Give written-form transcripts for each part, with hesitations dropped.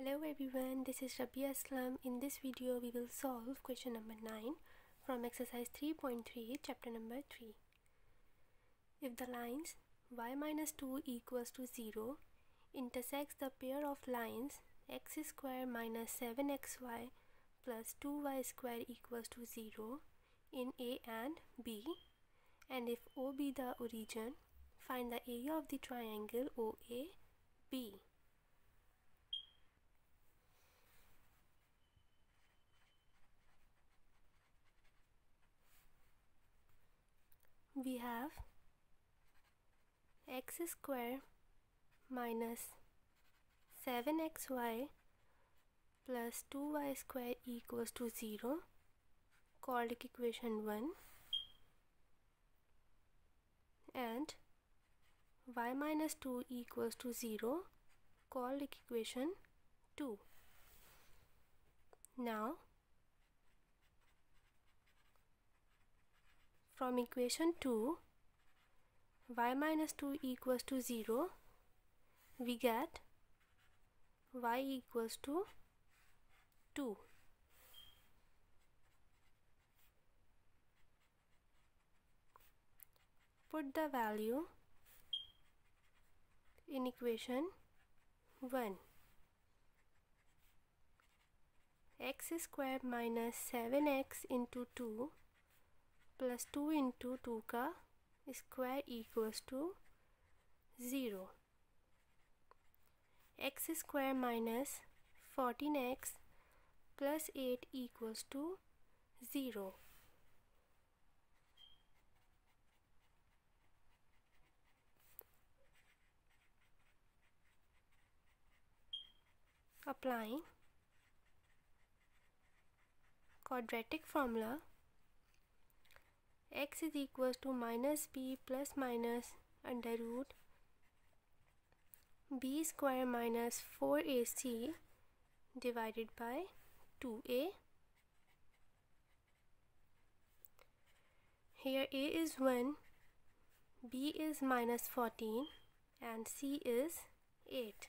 Hello everyone, this is Rabbia. In this video we will solve question number 9 from exercise 3.3 chapter number 3. If the lines y minus 2 equals to 0 intersects the pair of lines x square minus 7xy plus 2y square equals to 0 in A and B, and if O be the origin, find the area of the triangle OAB. We have x square minus 7xy plus 2y square equals to 0, called equation 1, and y minus 2 equals to 0, called equation 2. Now from equation 2, y minus 2 equals to 0, we get y equals to 2. Put the value in equation 1. X square minus 7x into 2 plus 2 into 2 का square equals to 0. X square minus 14x plus 8 equals to 0. Applying quadratic formula, x is equals to minus b plus minus under root b square minus 4ac divided by 2a. Here a is 1, b is minus 14 and c is 8.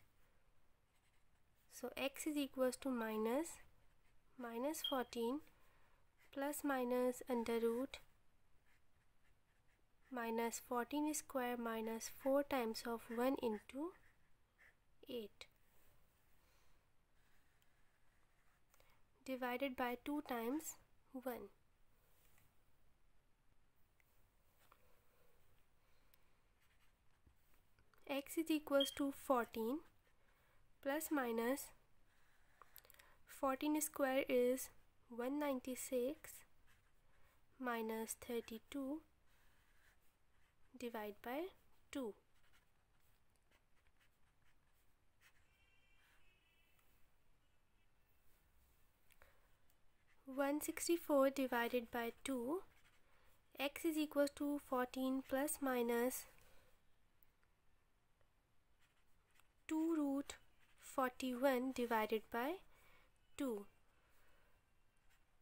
So x is equals to minus 14 plus minus under root minus 14 square minus 4 times of 1 into 8 divided by 2 times 1. X is equals to 14 plus minus 14 square is 196 minus 32 divide by 2. $164 divided by 2. X is equals to 14 plus minus 2 root 41 divided by 2.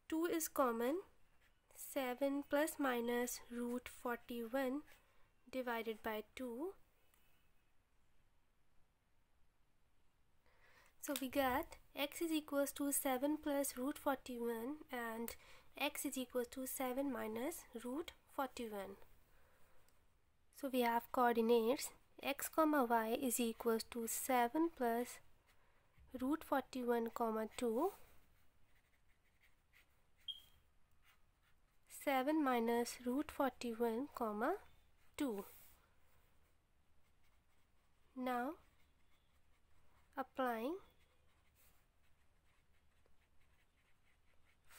2 is common. 7 plus minus root 41 divided by 2. So we get x is equals to 7 plus root 41 and x is equals to 7 minus root 41. So we have coordinates x comma y is equals to 7 plus root 41 comma 2, 7 minus root 41 comma 2. Now applying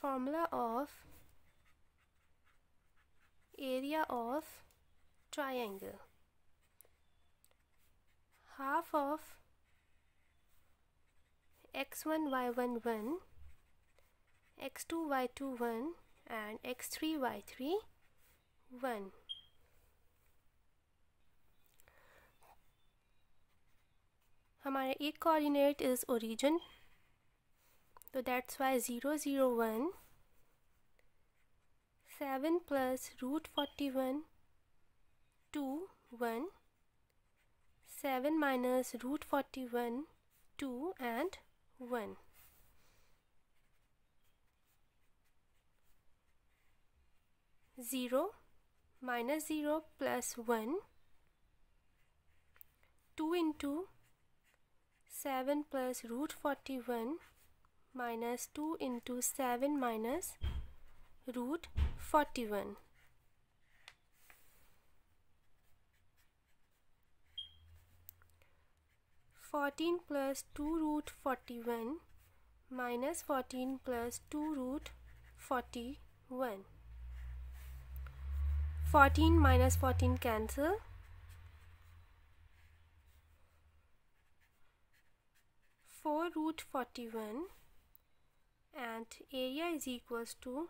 formula of area of triangle. Half of x1 y1 1, x2 y2 1 and x3 y3 1. हमारा एक coordinate is origin, तो that's why 0 0 1, 7 plus root 41 2 1, 7 minus root 41 2 and 1. Zero minus 0 plus 1. 2 into 7 plus root 41 minus 2 into 7 minus root 41. 14 plus 2 root 41 minus 14 plus 2 root 41. 14 minus 14 cancel. 4 root 41 and area is equals to